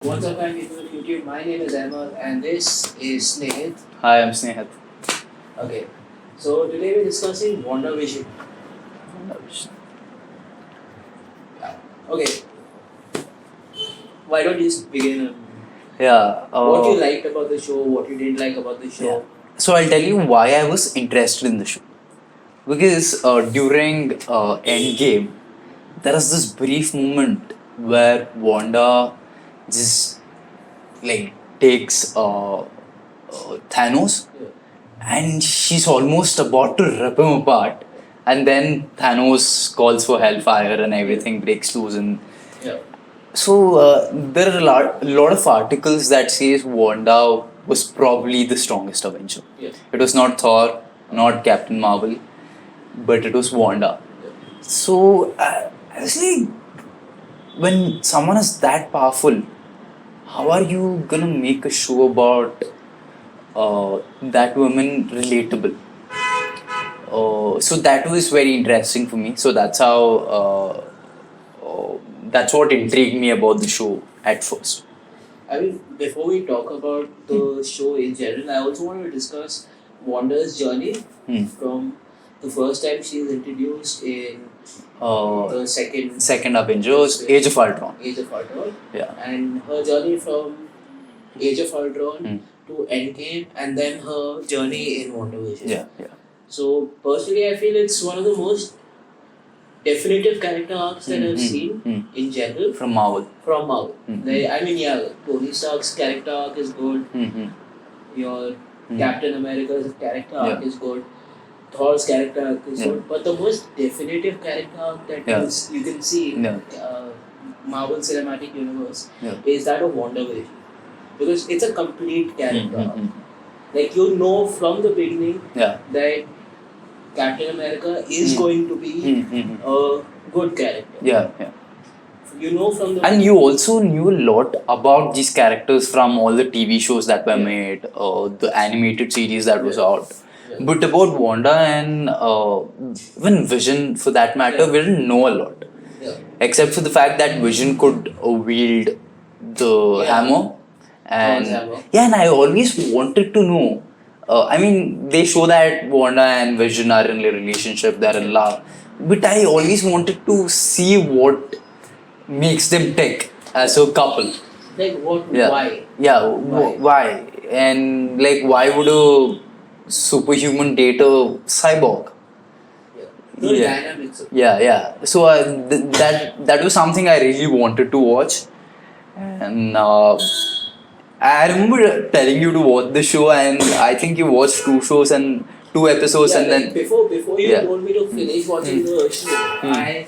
What's up, hi people of YouTube? My name is Ahmed and this is Snehith. Hi, I'm Snehith. Okay, so today we're discussing Wandavision. Okay, why don't you just begin? Yeah. What you liked about the show, what you didn't like about the show. Yeah. So I'll tell you why I was interested in the show. Because during Endgame, there is this brief moment where Wanda just like takes Thanos, Yeah. and she's almost about to rip him apart, and then Thanos calls for hellfire and everything breaks loose. And Yeah. so there are a lot of articles that says Wanda was probably the strongest Avenger. Yeah. It was not Thor, not Captain Marvel, but it was Wanda. Yeah. So I was like, when someone is that powerful, how are you gonna make a show about that woman relatable? So that was very interesting for me. So that's what intrigued me about the show at first. I mean, before we talk about the show in general, I also want to discuss Wanda's journey from the first time she is introduced in the Second Avengers, Age of Ultron. Age of Ultron. Yeah. And her journey from Age of Ultron to Endgame, and then her journey in Wandavision. Yeah. So personally, I feel it's one of the most definitive character arcs that I've seen in general From Marvel. from Marvel. Tony Stark's character arc is good. Your Captain America's character arc is good. Thor's character arc is good. But the most definitive character arc that you can see in Marvel Cinematic Universe is that of WandaVision. Because it's a complete character arc. Like, you know from the beginning that Captain America is going to be a good character. Yeah. You know from the And you also knew a lot about these characters from all the TV shows that were made, the animated series that was out. But about Wanda and even Vision, for that matter, we didn't know a lot. Except for the fact that Vision could wield the hammer. And and I always wanted to know. I mean, they show that Wanda and Vision are in a relationship, they're in love. But I always wanted to see what makes them tick as a couple. Like, why? Yeah, why? And like, why would a superhuman date a cyborg? The dynamics of Yeah. So that was something I really wanted to watch. And I remember telling you to watch the show, and I think you watched 2 episodes, and then before you told me to finish watching the show, I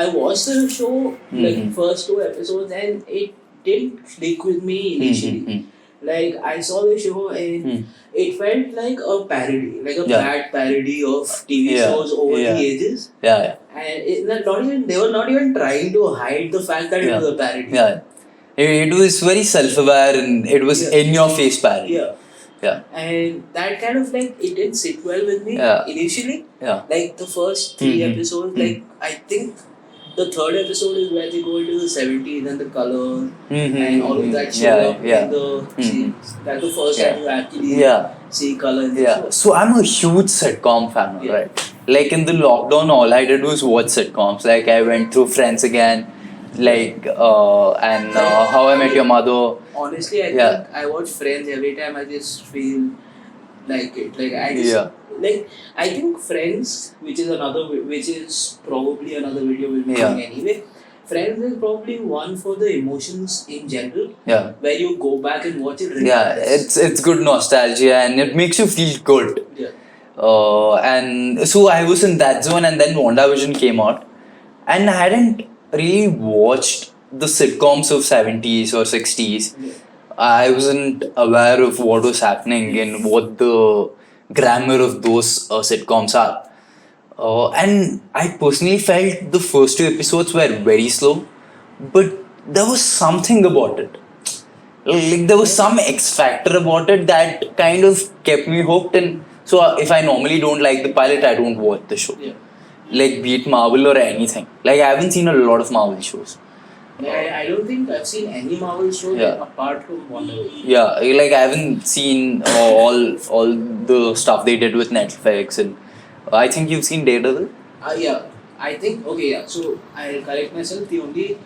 watched the show like first 2 episodes, and it didn't click with me initially. Like, I saw the show and it felt like a parody, like a bad parody of TV shows over the ages. And they were not even trying to hide the fact that it was a parody. It was very self-aware, and it was in-your-face parody. And that kind of, like, it didn't sit well with me initially. Like, the first 3 episodes, like, I think the 3rd episode is where they go into the 70s and the color and all of that shit up in the scenes. That's the first time you actually see color in the show. So I'm a huge sitcom fan, right? Like, in the lockdown, all I did was watch sitcoms. Like, I went through Friends again, like, and How I Met Your Mother. Honestly, I think I watch Friends every time. I just feel like it. Like, I just like, I think Friends, which is probably another video we'll be doing anyway. Friends is probably one for the emotions in general. Where you go back and watch it. It's good nostalgia, and it makes you feel good. And so I was in that zone, and then WandaVision came out, and I hadn't really watched the sitcoms of 70s or 60s. I wasn't aware of what was happening and what the grammar of those sitcoms are. And I personally felt the first 2 episodes were very slow, but there was something about it. Like, there was some X factor about it that kind of kept me hooked. And so if I normally don't like the pilot, I don't watch the show. Like, be it Marvel or anything. Like, I haven't seen a lot of Marvel shows. I don't think I've seen any Marvel show Yeah. apart from Wandavision. Yeah, like I haven't seen all the stuff they did with Netflix, and I think you've seen Daredevil. Yeah, I think, okay, yeah. So I'll correct myself. The only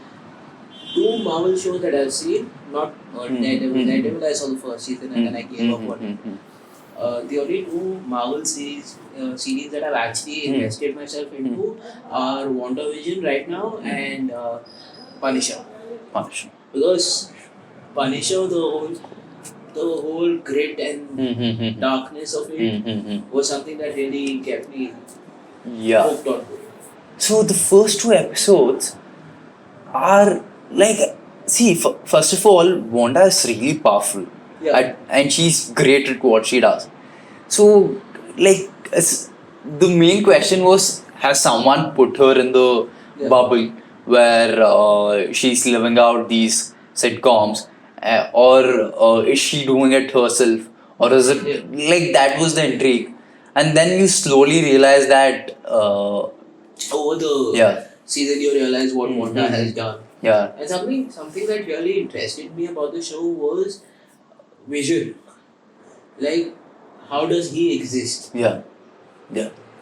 two Marvel shows that I've seen, not Daredevil. Daredevil, I saw the first season and then I gave up on it. The only two Marvel series that I've actually invested myself into are Wandavision right now and Punisher. Punisher. Because Punisher, the whole grit and darkness of it was something that really kept me Yeah. hooked on to it. So the first two episodes are like, see, first of all, Wanda is really powerful. Yeah. And she's great at what she does. So, like, the main question was, has someone put her in the bubble where she's living out these sitcoms, or is she doing it herself, or is it like that was the intrigue? And then you slowly realize that over the season you realize what Wanda has done. Yeah. And something that really interested me about the show was Vision. Like, how does he exist? Yeah.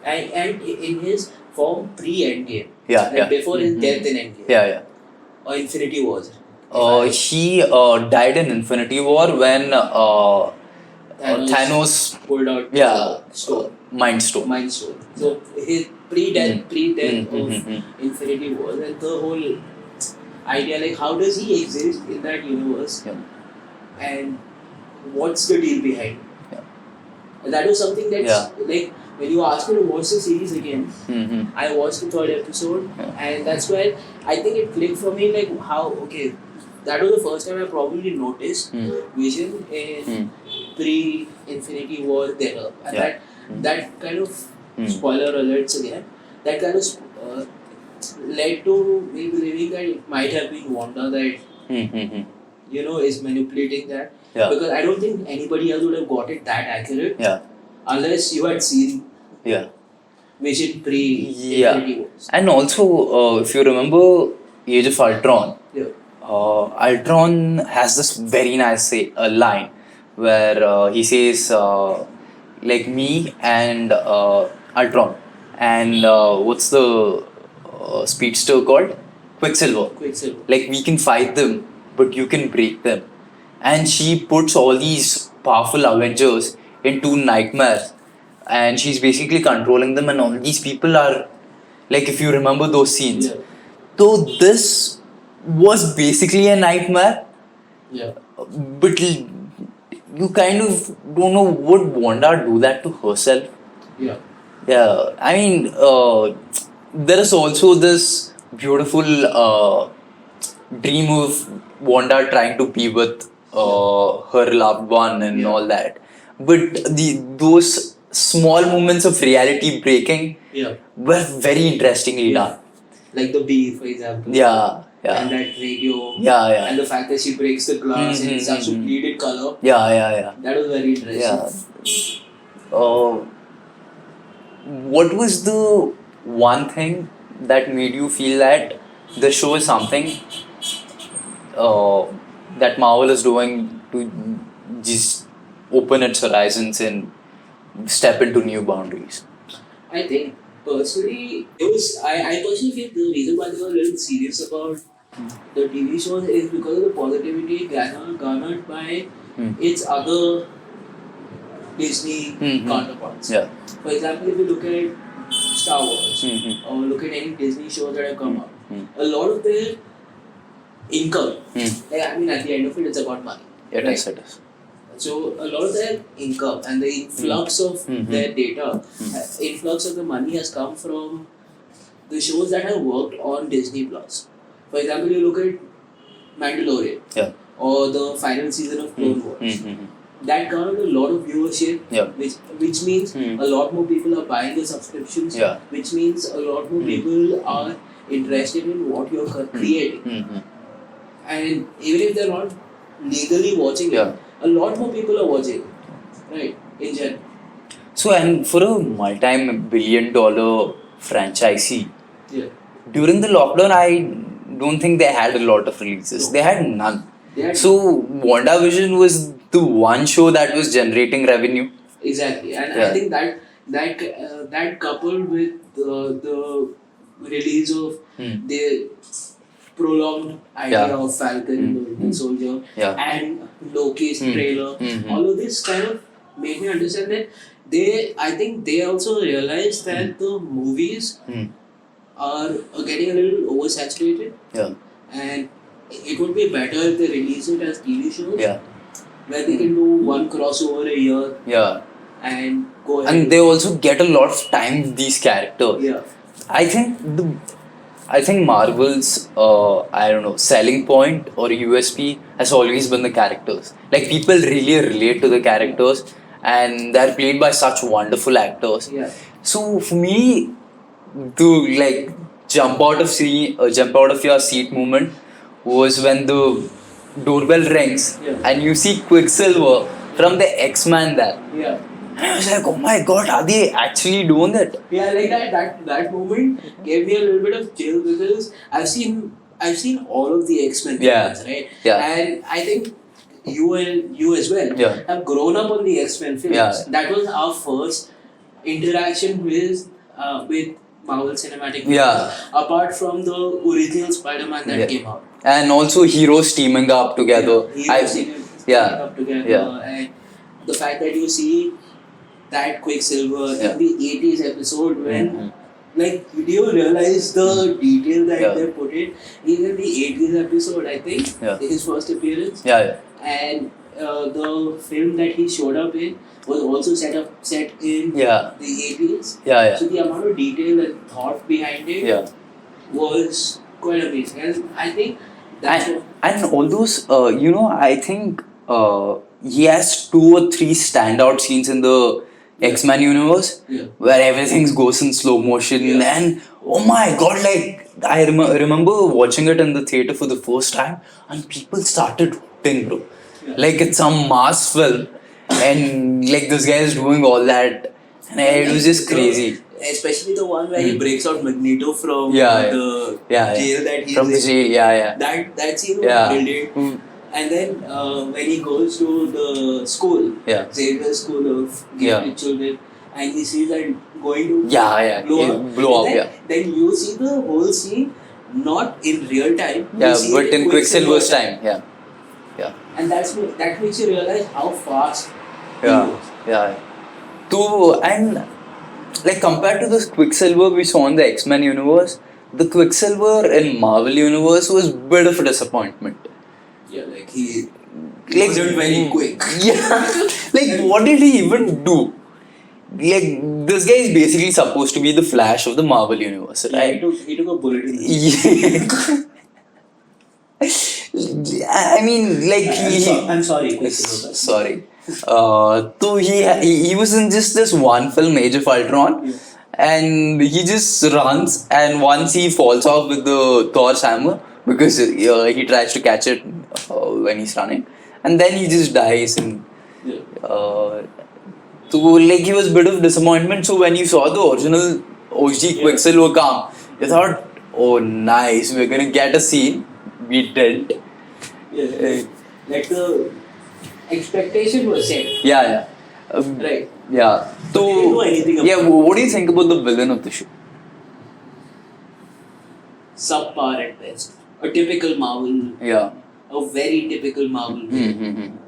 And in his form pre-Endgame. Yeah. Like before his death in Endgame. Yeah. Or Infinity Wars. He died in Infinity War when Thanos pulled out Mind Stone. Mind Stone. So his pre-death of Infinity Wars, and the whole idea, like, how does he exist in that universe? And what's the deal behind it? And that was something that's like, when you asked me to watch the series again, I watched the third episode, and that's where I think it clicked for me, like, how, okay, that was the first time I probably noticed Vision in pre-Infinity War there. And that kind of, spoiler alerts again, that kind of led to me believing that it might have been Wanda that, is manipulating that. Because I don't think anybody else would have got it that accurate. Unless you had seen Vision pre-Infinity Wars. And also, if you remember Age of Ultron, Ultron has this very nice line where he says, like, me and Ultron and what's the speedster called? Quicksilver. Like, we can fight them, but you can break them. And she puts all these powerful Avengers into nightmares, and she's basically controlling them, and all these people are, like, if you remember those scenes. So this was basically a nightmare. But you kind of don't know, would Wanda do that to herself? I mean, there is also this beautiful dream of Wanda trying to be with her loved one and all that. But those small moments of reality breaking were very interestingly done. Like the bee, for example. And that radio. And the fact that she breaks the glass in such a pleated color. That was very interesting. What was the one thing that made you feel that the show is something that Marvel is doing to just open its horizons and step into new boundaries? I think personally, I personally feel the reason why they were a little serious about the TV shows is because of the positivity garnered by its other Disney counterparts. For example, if you look at Star Wars or look at any Disney shows that have come up, a lot of their income, at the end of it, it's about money. It is. So a lot of their income and the influx of their data, influx of the money has come from the shows that have worked on Disney Plus. For example, you look at Mandalorian or the final season of Clone Wars. That garnered a lot of viewership, which means a lot more people are buying the subscriptions, which means a lot more people are interested in what you're creating. And even if they're not legally watching it, a lot more people are watching it, right, in general. So, and for a multi-billion-dollar franchisee, during the lockdown, I don't think they had a lot of releases. No. They had none. They had- So WandaVision was the one show that was generating revenue. Exactly, and Yeah. I think that coupled with the release of the prolonged idea Yeah. of Falcon and the Winter Soldier Yeah. and Loki's trailer, all of this kind of made me understand that I think they also realized that the movies are getting a little oversaturated, Yeah. and it would be better if they release it as TV shows, Yeah. where they can do one crossover a year Yeah. and go ahead. And they also get a lot of time with these characters. Yeah. I think Marvel's I don't know, selling point or USP has always been the characters. Like people really relate to the characters, and they're played by such wonderful actors. Yeah. So for me, to like jump out of your seat moment was when the doorbell rings and you see Quicksilver from the X-Men there. Yeah. And I was like, oh my god, are they actually doing that? Yeah, like that moment gave me a little bit of chill because I've seen all of the X-Men films, right? Yeah. And I think you as well have grown up on the X-Men films. Yeah. That was our first interaction with Marvel Cinematic Universe, Yeah. apart from the original Spider-Man that came out. And also heroes teaming up together. Heroes teaming up together, and the fact that you see that Quicksilver in the 80s episode when like do you realize the detail that they put in even the 80s episode, I think his first appearance, and the film that he showed up in was also set in the 80s. So the amount of detail and thought behind it was quite amazing, and I think that's and all those I think he has 2 or 3 standout scenes in the X-Men universe where everything goes in slow motion and oh my god, like I remember watching it in the theater for the first time and people started hooting, bro. Like it's some mass film and like this guy is doing all that and it was just crazy. Especially the one where he breaks out Magneto from the jail that he's from the jail, That scene was brilliant. And then when he goes to the school, Xavier's school of gifted children, and he sees that going to blow up. Then you see the whole scene not in real time. But in Quicksilver's time. And that makes you realize how fast he was. And like compared to this Quicksilver we saw in the X-Men universe, the Quicksilver in Marvel universe was a bit of a disappointment. Yeah, like he wasn't very quick. Like what did he even do? Like this guy is basically supposed to be the Flash of the Marvel universe, right? He took a bullet in the I mean, like I'm sorry, Quicksilver. Sorry. So he was in just this one film, Age of Ultron, and he just runs, and once he falls off with the Thor's hammer because he tries to catch it when he's running, and then he just dies. And so like he was a bit of disappointment. So when you saw the original OG Quicksilver come, you thought, oh nice, we're gonna get a scene. We didn't. Like the expectation was set. Right. Yeah. So they didn't know anything about what do you think about the villain of the show? Subpar at best. A typical Marvel. A very typical Marvel villain.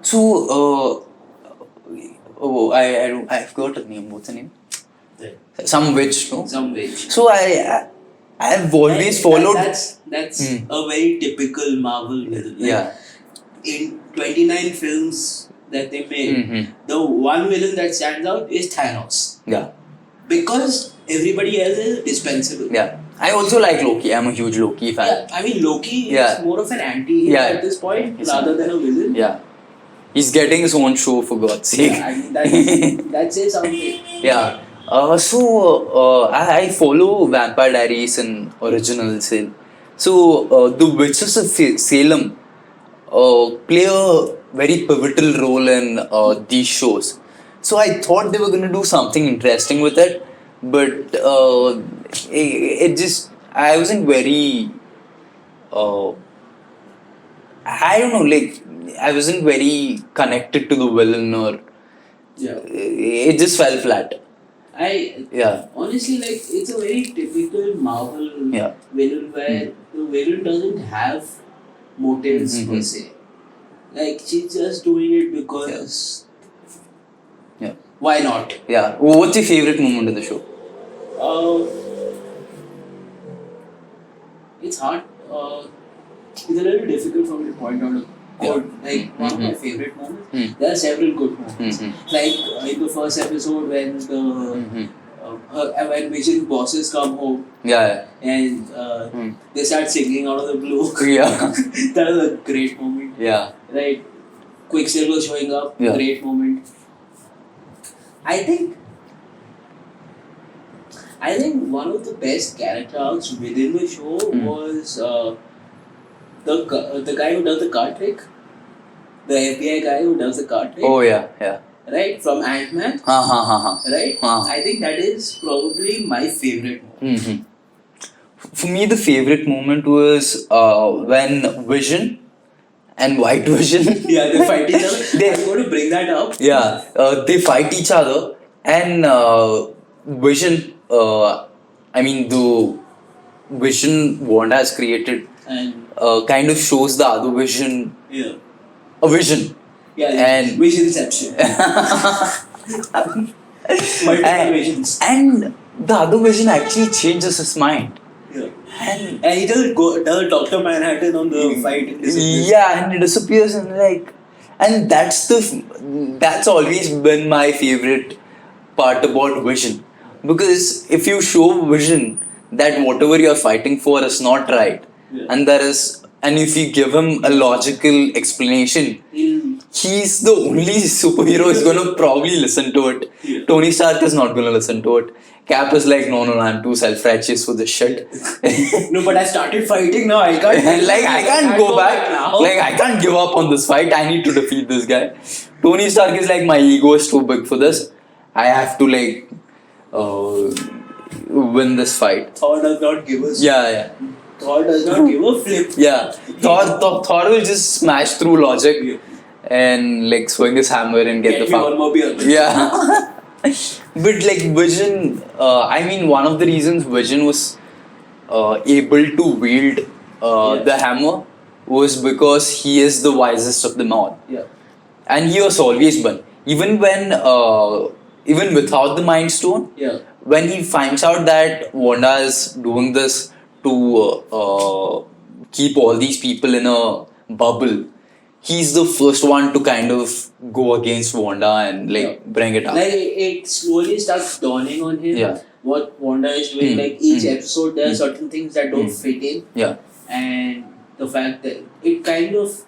So I forgot her name. What's her name? Some witch, no? Some witch. So I've always followed. That's a very typical Marvel villain. Like, in 29 films that they made, the one villain that stands out is Thanos. Because everybody else is dispensable. I also like Loki. I'm a huge Loki fan. I mean Loki is more of an anti-hero at this point rather than a villain. He's getting his own show for God's sake. I mean that says something. I follow Vampire Diaries and Original Sin. So the Witches of Salem play a very pivotal role in these shows. So I thought they were going to do something interesting with it, but it just I wasn't very uh, I don't know, like I wasn't very connected to the villain, or Yeah. it just fell flat. Yeah. Honestly, like, it's a very typical Marvel Yeah. villain where the villain doesn't have motives per se. Like, she's just doing it because Yeah. why not? Yeah. What's your favorite moment in the show? Uh, it's hard. It's a little difficult for me to point out a good, like one of my favorite moments. There are several good moments. Like in the first episode when when Vision's bosses come home. Yeah. And they start singing out of the blue. Yeah. That was a great moment. Yeah. Right. Quicksilver showing up. Yeah. Great moment. I think one of the best character arcs within the show was the guy who does the card trick, the FBI guy who does the card trick. Oh yeah, yeah. Right, from Ant-Man. Right. I think that is probably my favorite moment. For me, the favorite moment was when Vision and White Vision. Yeah, they fight each other. I'm going to bring that up. Yeah, they fight each other, and Vision. I mean, the Vision Wanda has created And kind of shows the other Vision. Yeah. A vision. Yeah, and Visionception. Multiple visions. And the other Vision actually changes his mind. Yeah. And he doesn't Dr. Manhattan on the fight. Yeah, and it disappears, and that's always been my favorite part about Vision, because if you show Vision that whatever you're fighting for is not right, and if you give him a logical explanation, he's the only superhero who's gonna probably listen to it. Yeah. Tony Stark is not gonna listen to it. Cap is like, no, I'm too self-righteous for this shit. No, but I started fighting now. I can't. I can't go back now. Like, I can't give up on this fight. I need to defeat this guy. Tony Stark is like, my ego is too big for this. I have to win this fight. Thor does not give us. Yeah. Thor does not give a flip. Yeah. Thor will just smash through logic and swing his hammer and get the one more beer. Yeah. But Vision, one of the reasons Vision was able to wield the hammer was because he is the wisest of them all. Yeah. And he was always been. Even without the Mind Stone, when he finds out that Wanda is doing this to keep all these people in a bubble, he's the first one to kind of go against Wanda and bring it up. It slowly starts dawning on him what Wanda is doing. Each episode there are certain things that don't fit in. Yeah. And the fact that it kind of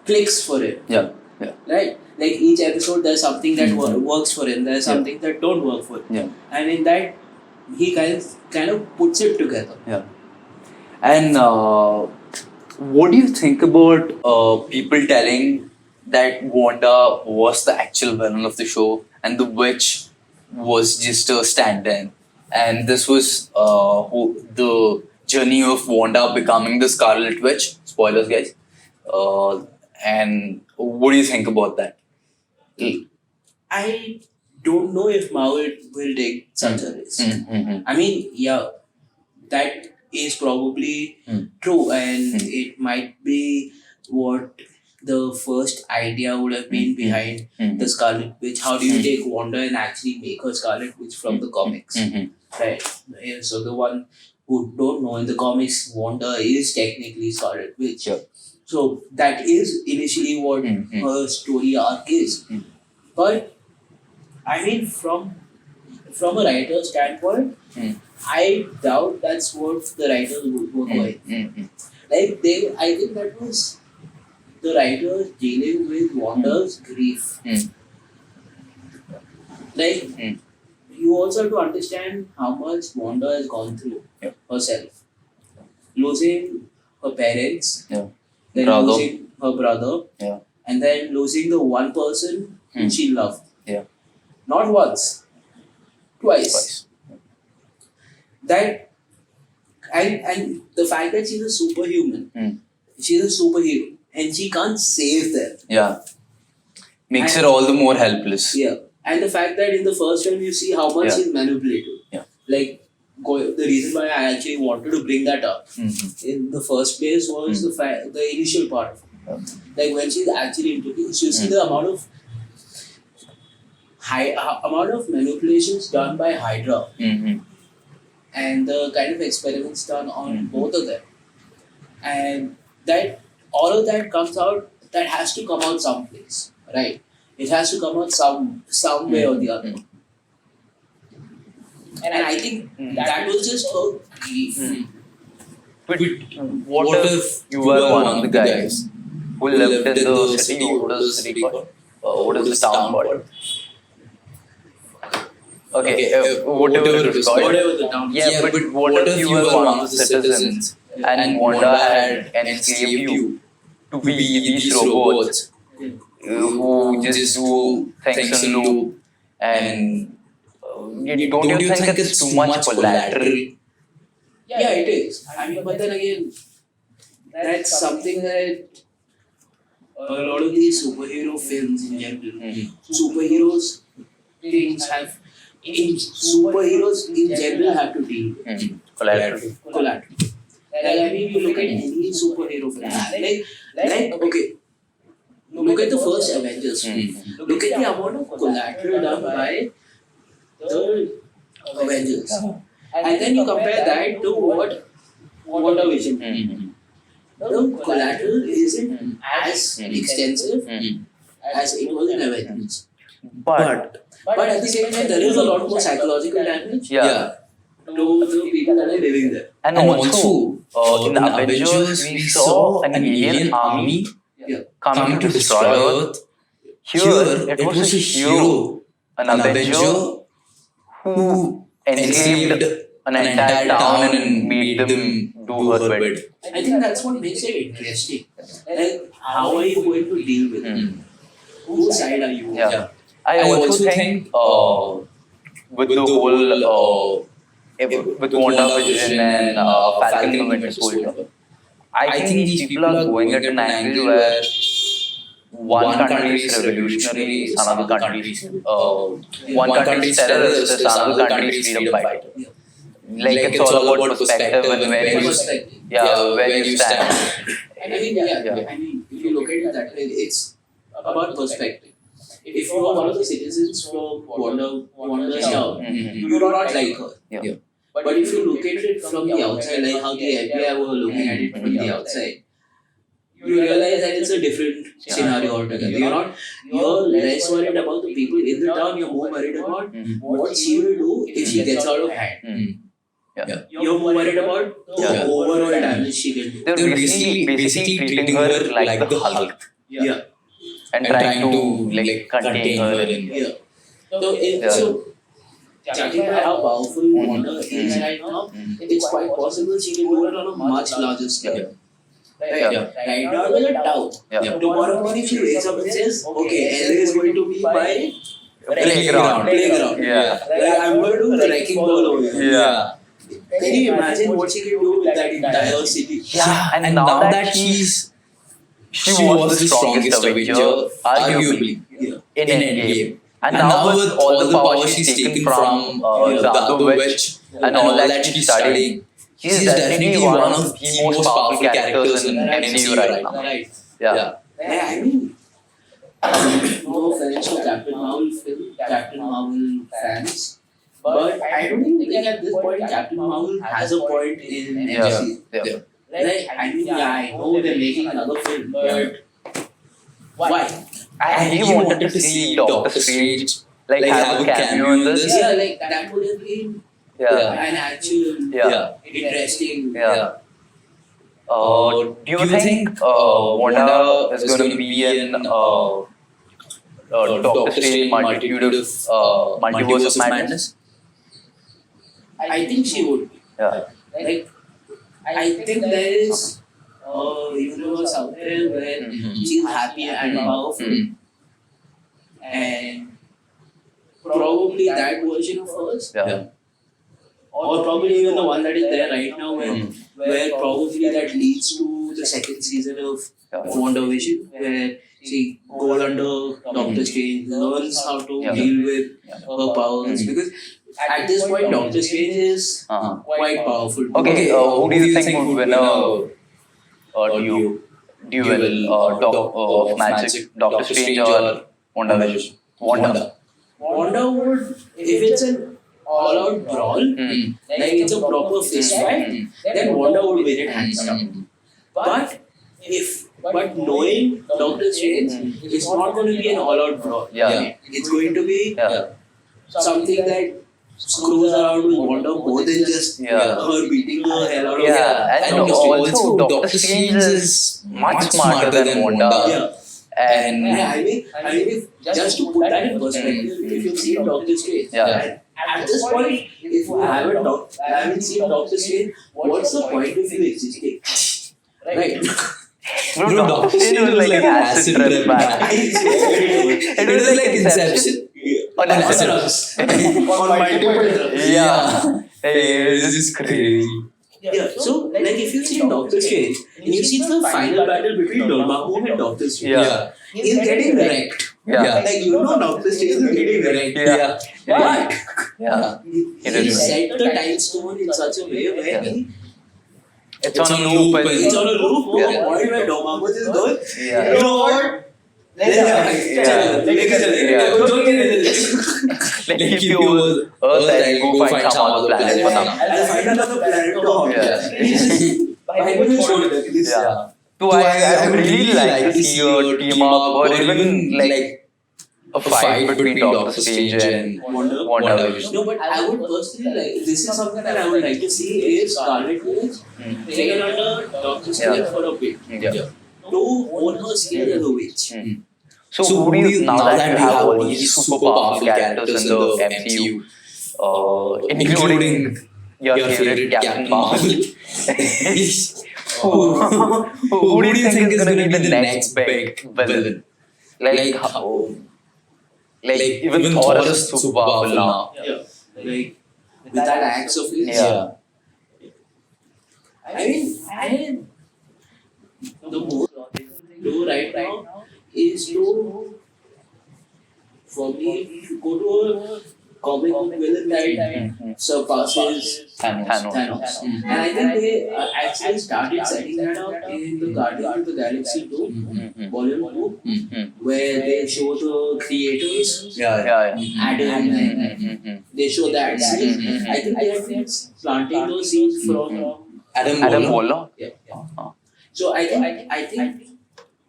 clicks for him. Yeah. Right? Each episode there's something that works for him, there's something that don't work for him. Yeah. And in that he kind of puts it together. Yeah. And what do you think about people telling that Wanda was the actual villain of the show and the witch was just a stand-in, and this was the journey of Wanda becoming the Scarlet Witch? Spoilers, guys. And what do you think about that? I don't know if Marvel will take such a risk. I mean, that is probably true, and it might be what the first idea would have been behind the Scarlet Witch. How do you take Wanda and actually make her Scarlet Witch from the comics? Right. Yeah, so the one who don't know, in the comics, Wanda is technically Scarlet Witch. Sure. So that is initially what her story arc is. But I mean, from a writer's standpoint, I doubt that's what the writers were going. I think that was the writers dealing with Wanda's grief. You also have to understand how much Wanda has gone through herself. Losing her parents, then losing her brother, and then losing the one person whom she loved. Not once, twice. That and the fact that she's a superhuman, she's a superhero, and she can't save them. Yeah. Makes her all the more helpless. Yeah, and the fact that in the first film you see how much she's manipulated. Yeah. Like the reason why I actually wanted to bring that up in the first place was the initial part of it. Like when she's actually introduced, you see the amount of manipulations done by Hydra and the kind of experiments done on both of them, and that all of that comes out. That has to come out someplace, right? It has to come out some way or the other. And I think that was just her grief. But what if you were one of the guys who lived in the city? What is the city called? What is the town called? Okay, whatever it is called. Whatever the town. Yeah, but what if you were one of the citizens and Wanda had enslaved you to be these robots who just do things in loop, and don't you think it's too much collateral? Yeah, it is. I mean, but then again, that's something that a lot of these superhero films in general, superheroes things have, superheroes in general have to deal with. Collateral. Like, I mean, you look at any superhero film, like okay, look at the first Avengers film. Look at the amount of collateral done by the Avengers. And then you compare that to what Wandavision. The collateral isn't as extensive as it was in Avengers. But at the same time, there is a lot more psychological damage to the people that are living there. And also, in the Avengers, we saw an alien army coming to destroy Earth. Here, it was a hero, an Avenger, who enslaved an entire town and made them do her bid. I think that's what makes it interesting. Like, how are you going to deal with it? Whose side are you on? Yeah. I also think with the whole with Wandavision and Falcon and Winter Soldier, I think these people are going at an angle where one country is revolutionary, is another country is one country is terrorist, is another country is freedom fighter. Like it's all about perspective and where you stand. I mean, if you look at it that way, it's about perspective. If you are one of the citizens from Wanda's town, you do not like her. Yeah. But if you look at it from the outside, like how the FBI were looking at it from the outside, you realize that it's a different scenario altogether. You're less worried about the people in the town, you're more worried about what she will do if she gets out of hand. You're more worried about the overall damage she will do. They're basically treating her like the Hulk. Yeah. And trying to contain her. So judging by how powerful Wanda is right now, it's quite possible she can do it on a much larger scale. Right now, there's a town. Tomorrow morning, she wakes up and says, okay, LA is going to be my Playground. Like, I'm going to do the wrecking ball over here. Can you imagine what she can do with that entire city? Yeah, and now that she was the strongest Avenger, arguably, in Endgame. And now with all the power she's taken from the other witch and all that she's studying, she's definitely one of the most powerful characters in MCU right now. I mean, no offense to Captain Marvel fans, but I don't even think at this point Captain Marvel has a point in MCU. Like, I mean, I know they're making another film, but why? I really wanted to see Doctor Strange have a cameo in this. Yeah, like that would have been an actual interesting. Do you think Wanda is going to be in Doctor Strange Multiverse of Madness? I think she would. Like, I think there is a universe out there where she's happy and powerful, and probably that version of hers or probably even the one that is there right now, where probably that leads to the second season of Wandavision, where she goes under Doctor Strange, learns how to deal with her powers, because at this point Doctor Strange is quite powerful. Okay, who do you think would win a duel of magic? Doctor Strange or WandaVision? Wanda would, if it's an all-out brawl, like it's a proper fist fight, then Wanda would win it hands down. But knowing Doctor Strange, it's not going to be an all-out brawl. It's going to be something that screws around with Wanda more than just her beating the hell out of her. And also Doctor Strange is much smarter than Wanda. And I mean, if, just to put that in perspective, if you've seen Doctor Strange, at this point, if you haven't seen Doctor Strange, what's the point of you existing? Right? Bro, Doctor Strange was like an acid trip, man. It was like Inception. On Thanos. On multiple drugs. It was just crazy. So like if you see Doctor Strange and you see the final battle between Dormammu and Doctor Strange, he's getting wrecked. Like Doctor Strange is getting wrecked. But he set the time stone in such a way where it's on a loop. It's on a loop to a point where Dormammu is going, you know what? Like keep you Earth and go find some other planet for now. I'll find another planet to haunt. So I would really like to see a team up or even like a fight between Doctor Strange and Wandavision. No, but I would personally like, this is something that I would like to see is Scarlet Witch taken under Doctor Strange for a bit. To own her skill as a witch. So who do you, now that we have all these super powerful characters in the MCU, including your favorite Captain Marvel, who do you think is going to be the next big villain? Like even Thor is super powerful now. Like with that axe of his. I mean, the most logical thing to do right now is to, for me, if you go to a comic book villain that surpasses Thanos. And I think they actually started setting that up in the Guardians of the Galaxy 2, Volume 2, where they show the creators, Adam, and they show that scene. I think they have been planting those scenes from Adam Waller. So I think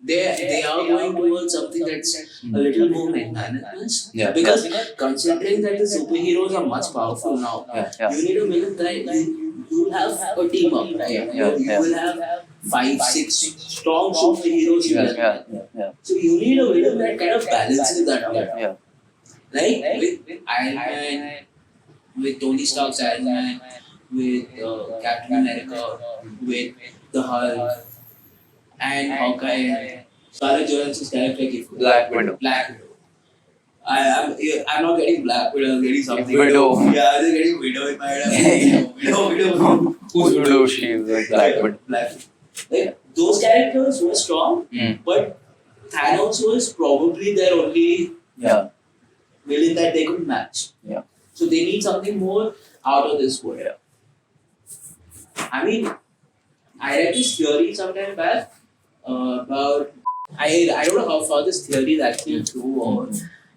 they are going towards something that's a little more magnanimous. Because considering that the superheroes are much powerful now, you need a villain that you will have a team up, right? You will have 5-6 strong superheroes together. So you need a villain that kind of balances that out. Like with Iron Man, with Tony Stark's Iron Man, with Captain America, with the Hulk, and Hawkeye, Scarlett Johansson's character, Black Widow. I'm not getting Black Widow, I'm getting something. Widow. I'm just getting Widow in my head. Widow. Who's Widow? She's like Black Widow. Like, those characters were strong, but Thanos was probably their only villain that they could match. So they need something more out of this world. I mean, I read this theory sometime back about, I don't know how far this theory is actually true, or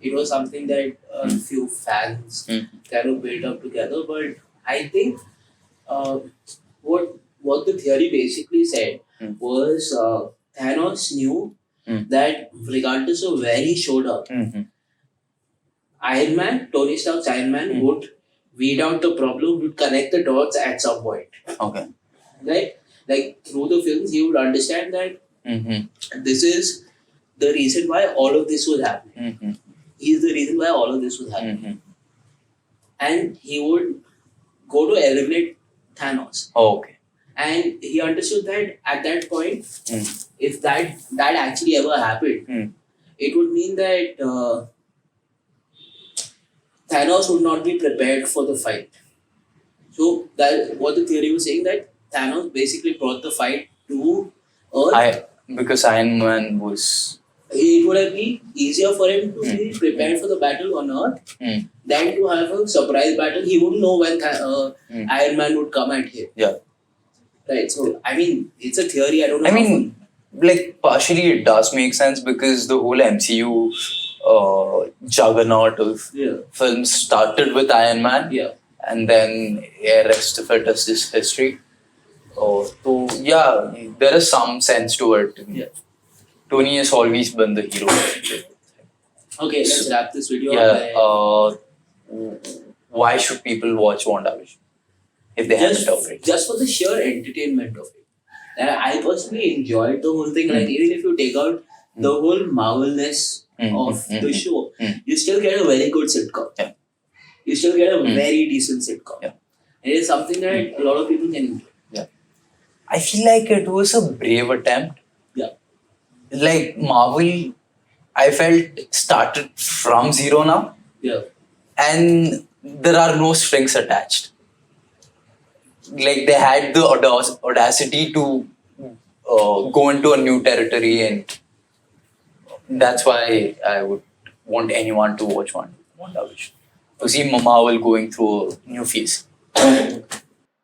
it was something that a few fans kind of built up together, but I think what the theory basically said was Thanos knew that regardless of where he showed up, Iron Man, Tony Stark's Iron Man would weed out the problem, would connect the dots at some point. Right? Like through the films, he would understand that this is the reason why all of this was happening. He is the reason why all of this was happening. And he would go to eliminate Thanos. And he understood that at that point, if that actually ever happened, it would mean that Thanos would not be prepared for the fight. So that what the theory was saying, that Thanos basically brought the fight to Earth. Because Iron Man was. It would have been easier for him to be prepared for the battle on Earth than to have a surprise battle. He wouldn't know when Iron Man would come at him. Yeah. Right. So I mean, it's a theory. I don't know. I mean, like partially it does make sense because the whole MCU juggernaut of films started with Iron Man. Yeah. And then rest of it is just history. So yeah, there is some sense to it. Yeah. Tony has always been the hero. Okay, let's wrap this video up. Why should people watch Wandavision if they haven't already? Just for the sheer entertainment of it. And I personally enjoyed the whole thing. Like, even if you take out the whole Marvelness of the show, you still get a very good sitcom. Yeah. You still get a very decent sitcom. Yeah. It is something that a lot of people can enjoy. Yeah. I feel like it was a brave attempt. Yeah. Like Marvel, I felt started from zero now. Yeah. And there are no strings attached. Like they had the audacity to go into a new territory, and that's why I would want anyone to watch Wandavision. To see Marvel going through a new phase.